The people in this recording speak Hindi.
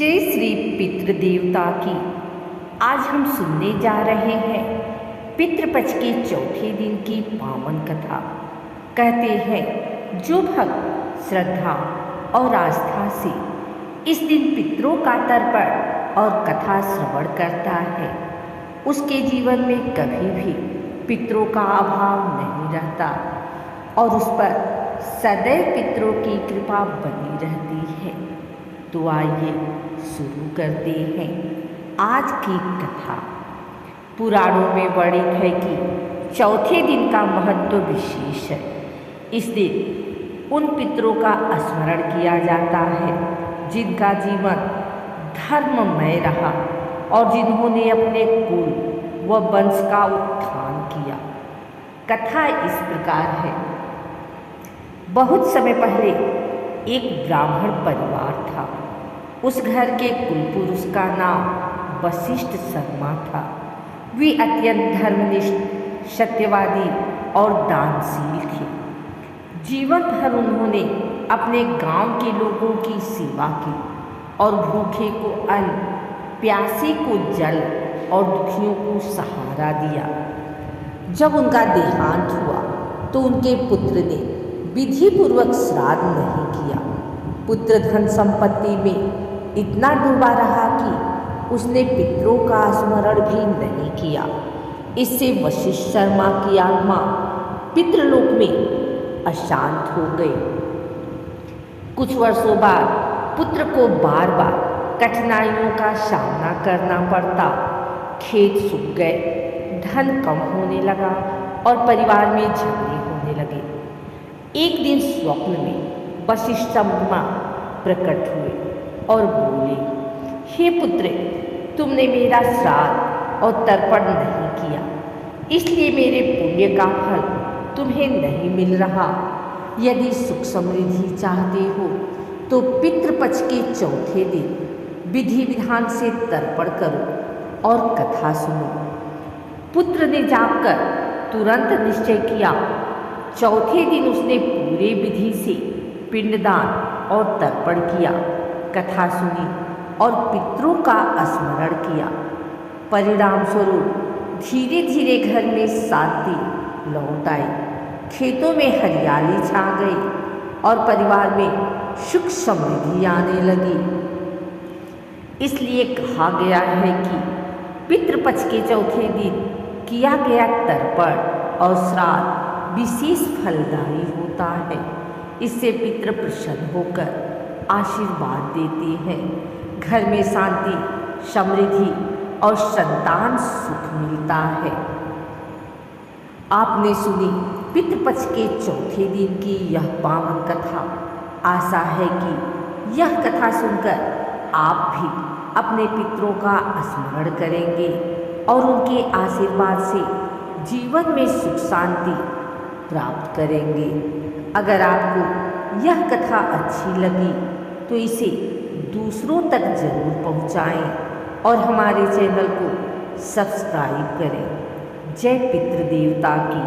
जय श्री पितृदेवता की। आज हम सुनने जा रहे हैं पितृपक्ष के चौथे दिन की पावन कथा। कहते हैं जो भक्त श्रद्धा और आस्था से इस दिन पितरों का तर्पण और कथा श्रवण करता है, उसके जीवन में कभी भी पितरों का अभाव नहीं रहता और उस पर सदैव पितरों की कृपा बनी रहती है। तो आइए शुरू करते हैं आज की कथा। पुराणों में वर्णित है कि चौथे दिन का महत्व विशेष है। इस दिन उन पितरों का स्मरण किया जाता है जिनका जीवन धर्ममय रहा और जिन्होंने अपने कुल व वंश का उत्थान किया। कथा इस प्रकार है। बहुत समय पहले एक ब्राह्मण परिवार था। उस घर के कुलपुरुष का नाम वशिष्ठ शर्मा था। वे अत्यंत धर्मनिष्ठ, सत्यवादी और दानशील थे। जीवन भर उन्होंने अपने गांव के लोगों की सेवा की और भूखे को अन्न, प्यासे को जल और दुखियों को सहारा दिया। जब उनका देहांत हुआ तो उनके पुत्र ने विधिपूर्वक श्राद्ध नहीं किया। पुत्र धन संपत्ति में इतना डूबा रहा कि उसने पितरों का स्मरण भी नहीं किया। इससे वशिष्ठ शर्मा की आत्मा पितृलोक में अशांत हो गई। कुछ वर्षों बाद पुत्र को बार बार कठिनाइयों का सामना करना पड़ता। खेत सूख गए, धन कम होने लगा और परिवार में झगड़े होने लगे। एक दिन स्वप्न में वशिष्ठ शर्मा प्रकट हुए और बोले, हे पुत्र, तुमने मेरा श्राद्ध और तर्पण नहीं किया, इसलिए मेरे पुण्य का फल तुम्हें नहीं मिल रहा। यदि सुख समृद्धि चाहते हो तो पितृपक्ष के चौथे दिन विधि विधान से तर्पण करो और कथा सुनो। पुत्र ने जागकर तुरंत निश्चय किया। चौथे दिन उसने पूरे विधि से पिंडदान और तर्पण किया, कथा सुनी और पितरों का स्मरण किया। परिणाम स्वरूप धीरे धीरे घर में शांति लौट आई, खेतों में हरियाली छा गई और परिवार में सुख समृद्धि आने लगी। इसलिए कहा गया है कि पितृपक्ष के चौथे दिन किया गया तर्पण और श्राद्ध विशेष फलदायी होता है। इससे पितृ प्रसन्न होकर आशीर्वाद देते हैं। घर में शांति, समृद्धि और संतान सुख मिलता है। आपने सुनी पितृपक्ष के चौथे दिन की यह पावन कथा। आशा है कि यह कथा सुनकर आप भी अपने पितरों का स्मरण करेंगे और उनके आशीर्वाद से जीवन में सुख शांति प्राप्त करेंगे। अगर आपको यह कथा अच्छी लगी तो इसे दूसरों तक जरूर पहुंचाएं और हमारे चैनल को सब्सक्राइब करें। जय पितृदेवता की।